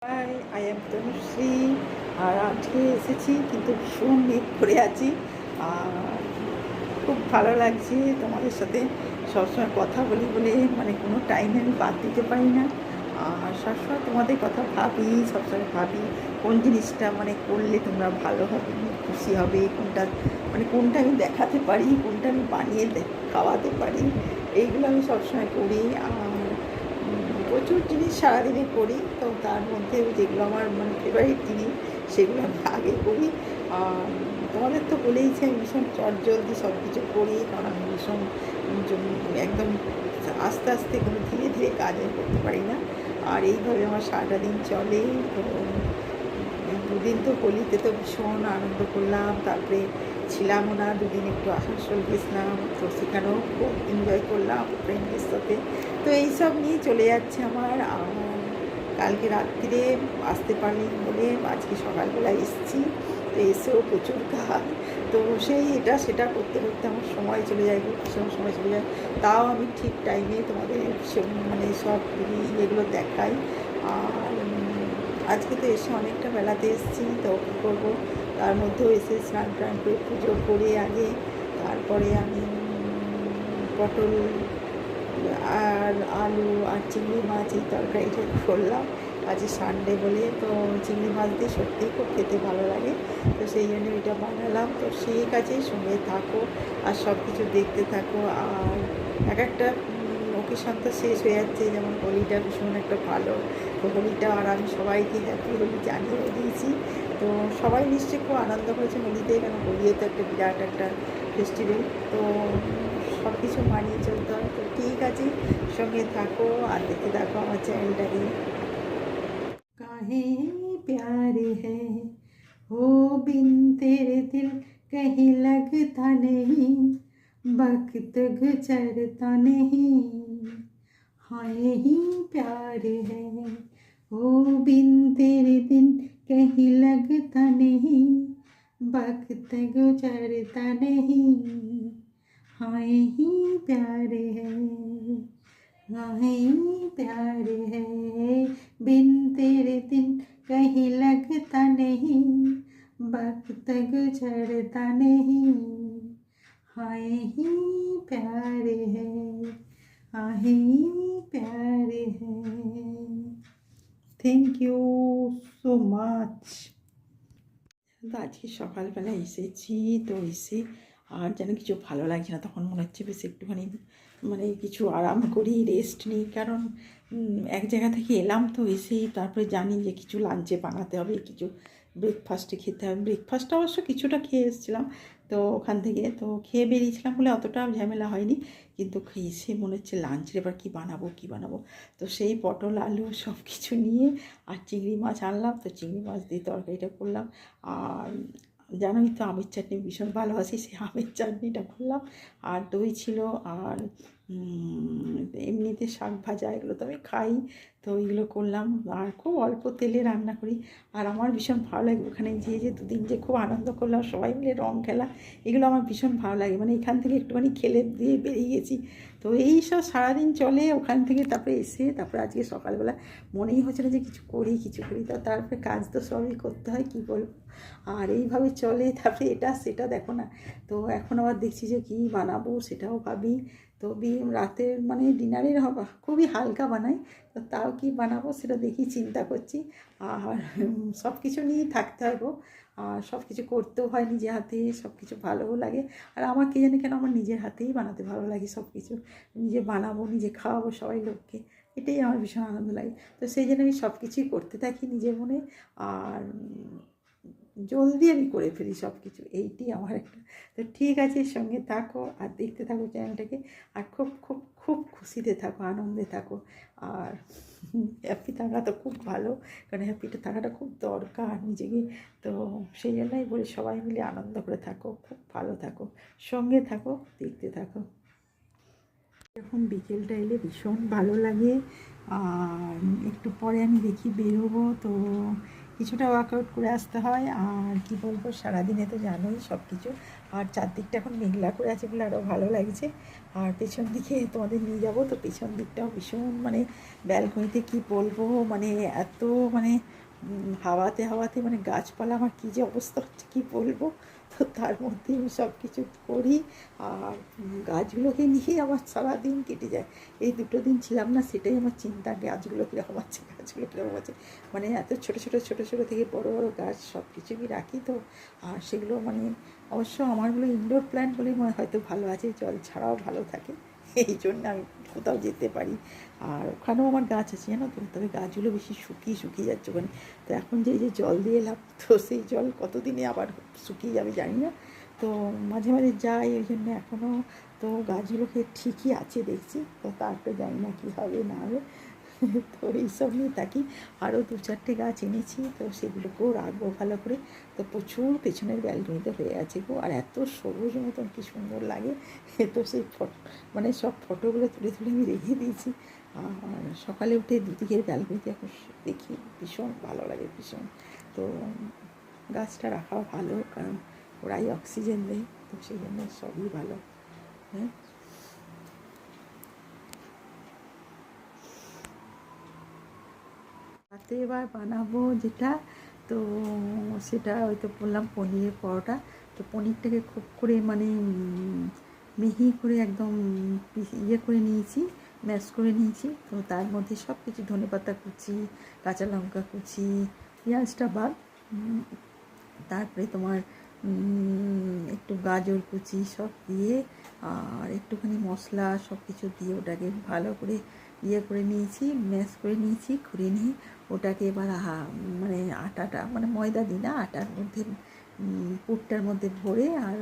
High, I am Tanushree. আর আজকে এসেছি কিন্তু ভীষণ মেঘ করে আছি। আর খুব ভালো লাগছে তোমাদের সাথে সবসময় কথা বলি বলে, মানে কোনো টাইমে আমি বাদ দিতে পারি না। আর সবসময় তোমাদের কথা ভাবি, সবসময় ভাবি কোন জিনিসটা মানে করলে তোমরা ভালো হবে, খুশি হবে, কোনটা মানে কোনটা আমি দেখাতে পারি, কোনটা আমি বানিয়ে খাওয়াতে পারি, এইগুলো আমি সবসময় করি। আর প্রচুর জিনিস সারাদিনে করি, তো তার মধ্যে যেগুলো আমার মানে ফেভারিট জিনিস সেগুলো আমি আগে করি। আর তোমাদের তো বলেইছি আমি ভীষণ চটজলদি সব কিছু করি, কারণ আমি ভীষণ একদম আস্তে আস্তে কোনো ধীরে ধীরে কাজ করতে পারি না। আর এইভাবে আমার সারাটা দিন চলে। তো দুদিন তো হোলিতে তো ভীষণ আনন্দ করলাম, তারপরে ছিলামও না দুদিন, একটু আসানসোল গেছিলাম, তো সেখানেও খুব এনজয় করলাম ফ্রেন্ডদের সাথে। তো এইসব নিয়ে চলে যাচ্ছে আমার। কালকে রাত্রিরে আসতে পারলিনি বলে আজকে সকালবেলায় এসেছি, তো এসেও প্রচুর কাজ। তো সেই এটা সেটা করতে করতে আমার সময় চলে যায়, ভীষণ সময় চলে যায়। তাও আমি ঠিক টাইমে তোমাদের মানে সব ইয়েগুলো দেখাই। আর আজকে তো এসে অনেকটা বেলাতে এসেছি, তো কী করবো, তার মধ্যেও এসে স্নান টান করে পুজো করে আগে তারপরে আমি পটল আর আলু আর চিংড়ি মাছ এই তরকারিটা করলাম। আজকে সানডে বলে তো চিংড়ি মাছ দিয়ে সত্যিই খুব খেতে ভালো লাগে, তো সেই জন্য এটা বানালাম। তো সেই কাজেই সঙ্গে থাকো আর সব কিছু দেখতে থাকো। আর এক একটা ওকেশন তো শেষ হয়ে যাচ্ছে, যেমন হোলিটা ভীষণ একটা ভালো, তো হোলিটা আর আমি সবাইকে হ্যাপি হোলি জানিয়ে দিয়েছি। তো সবাই নিশ্চয়ই খুব আনন্দ করেছে হোলিতে, কারণ হোলিও তো একটা বিরাট একটা ফেস্টিভ্যাল। তো সব কিছু মানিয়ে চলতে হয়। তো ঠিক আছে, সঙ্গে থাকো আর দেখতে থাকো আমার চ্যানেলটাকে। काहे प्यार है हो बिन तेरे दिल कहीं लगता नहीं, वक्त गुजरता नहीं। हाँ यही प्यार है हो बिन तेरे दिन कहीं लगता नहीं, वक्त गुजरता नहीं। हाँ यही प्यार है, नहीं प्यार है बिन तेरे दिन कहीं लगता नहीं, वक्त गुजरता नहीं। हाँ ही प्यार है, हाँ ही प्यार है। Thank you so much. তো আজকে সকালবেলা এসেছি, তো এসে আর যেন কিছু ভালো লাগছে না, তখন মনে হচ্ছে বেশ একটুখানি মানে কিছু আরাম করি, রেস্ট নিই। কারণ এক জায়গা থেকে এলাম, তো এসেই তারপরে জানি যে কিছু লাঞ্চে বানাতে হবে, কিছু ব্রেকফাস্টে খেতে হবে। ব্রেকফাস্টটা অবশ্য কিছুটা খেয়ে এসেছিলাম, তো ওখান থেকে তো খেয়ে বেরিয়েছিলাম বলে অতটা ঝামেলা হয়নি। কিন্তু এসে মনে হচ্ছে লাঞ্চের এবার কী বানাবো কী বানাবো। তো সেই পটল আলু সব কিছু নিয়ে আর চিংড়ি মাছ আনলাম, তো চিংড়ি মাছ দিয়ে তরকারিটা করলাম। আর জানোই তো আমের চাটনি ভীষণ ভালোবাসি, সেই আমের চাটনিটা করলাম। আর দই ছিল, আর এমনিতে শাক ভাজা এগুলো তো আমি খাই, তো এইগুলো করলাম। আর খুব অল্প তেলে রান্না করি। আর আমার ভীষণ ভালো লাগে ওখানে যে দুদিন যে খুব আনন্দ করলাম সবাই মিলে, রং খেলা, এগুলো আমার ভীষণ ভালো লাগে। মানে এখান থেকে একটুখানি খেলে দিয়ে বেরিয়ে গেছি। তো এই সব সারাদিন চলে ওখান থেকে, তারপরে এসে তারপরে আজকে সকালবেলা মনেই হচ্ছে না যে কিছু করি কিছু করি, তারপরে কাজ তো সবই করতে হয়, কী বলবো। আর এইভাবে চলে, তারপরে এটা সেটা দেখো না। তো এখন আবার দেখছি যে কী বানাবো সেটাও ভাবি। তো রাতের মানে ডিনারের হবে খুবই হালকা বানাই, তো তাও কি বানাবো সেটা দেখি চিন্তা করছি। আর সব কিছু নিয়েই থাকতে হবে, আর সব কিছু করতেও হয় নিজে হাতে, সব কিছু ভালোও লাগে। আর আমার কে জানি কেন আমার নিজের হাতেই বানাতে ভালো লাগে সব কিছু, নিজে বানাবো নিজে খাওয়াবো সবাই লোককে, এটাই আমার ভীষণ আনন্দ লাগে। তো সেই জন্য আমি সব কিছুই করতে থাকি নিজের মনে। আর জলদি আমি করে ফেলি সব কিছু, এইটি আমার একটা। তো ঠিক আছে, সঙ্গে থাকো আর দেখতে থাকো চ্যানেলটাকে। আর খুব খুব খুব খুশিতে থাকো, আনন্দে থাকো। আর হ্যাপি থাকা তো খুব ভালো, কারণ হ্যাপিটা থাকাটা খুব দরকার নিজেকে। তো সেই জন্যই বলি সবাই মিলে আনন্দ করে থাকো, খুব ভালো থাকো, সঙ্গে থাকো, দেখতে থাকো। এখন বিকেলটা এলে ভীষণ ভালো লাগে। আর একটু পরে আমি দেখি বেরোবো, তো কিছুটা ওয়ার্কআউট করে আসতে হয়। আর কি বলবো, সারাদিনে তো জানোই সব কিছু। আর চারদিকটা এখন মেঘলা করে আছে বলে আরও ভালো লাগছে। আর পেছন দিকে তোমাদের নিয়ে যাব, তো পেছন দিকটাও ভীষণ মানে ব্যালকনিতে কি বলবো, মানে এত মানে হাওয়াতে হাওয়াতে মানে গাছপালা আমার কী যে অবস্থা হচ্ছে কী বলবো। তো তার মধ্যে আমি সব কিছু করি। আর গাছগুলোকে নিয়ে আমার সারাদিন কেটে যায়। এই দুটো দিন ছিলাম না, সেটাই আমার চিন্তা, গাছগুলো কীরকম আছে, গাছগুলো কীরকম আছে। মানে এত ছোটো ছোটো ছোটো ছোটো থেকে বড়ো বড়ো গাছ সব কিছুই রাখি তো। আর সেগুলো মানে অবশ্য আমারগুলো ইনডোর প্ল্যান্ট বলেই মনে হয়তো ভালো আছে, জল ছাড়াও ভালো থাকে, এই জন্য আমি কোথাও যেতে পারি। আর ওখানেও আমার গাছ আছে জানো তো, তবে গাছগুলো বেশি শুকিয়ে শুকিয়ে যাচ্ছে ওখানে। তো এখন যে এই যে জল দিয়ে এলাম, তো সেই জল কতদিনে আবার শুকিয়ে যাবে জানি না। তো মাঝে মাঝে যাই, ওই জন্য এখনও তো গাছগুলোকে ঠিকই আছে দেখছি। তো তারপরে জানি না কী হবে না হবে। তো এইসব নিয়ে থাকি। আরও দু চারটে গাছ এনেছি, তো সেগুলোকেও রাখবো ভালো করে। তো প্রচুর পেছনের ব্যালকনিতে হয়ে আছে গো, আর এত সবুজ মতন কী সুন্দর লাগে। তো সেই মানে সব ফটোগুলো তুলে তুলে আমি রেখে দিয়েছি। আর সকালে উঠে দুদিকের ব্যালকনিতে এখন দেখি, ভীষণ ভালো লাগে, ভীষণ। তো গাছটা রাখাও ভালো, কারণ ওরাই অক্সিজেন দেয়, তো সেই জন্য সবই ভালো। হ্যাঁ, রাতে এবার বানাবো যেটা, তো সেটা হয়তো বললাম পনিরের পরোটা। তো পনিরটাকে খুব করে মানে মিহি করে একদম ইয়ে করে নিয়েছি, ম্যাশ করে নিয়েছি। তো তার মধ্যে সব কিছু ধনেপাতা কুচি, কাঁচা লঙ্কা কুচি, পেঁয়াজটা বাদ, তারপরে তোমার একটু গাজর কুচি সব দিয়ে, আর একটুখানি মশলা সব কিছু দিয়ে ওটাকে ভালো করে ইয়ে করে নিয়েছি, ম্যাশ করে নিয়েছি। করে নিয়ে ওটাকে এবার মানে আটাটা মানে ময়দা দিই না, আটার মধ্যে পুরটার মধ্যে ভরে আর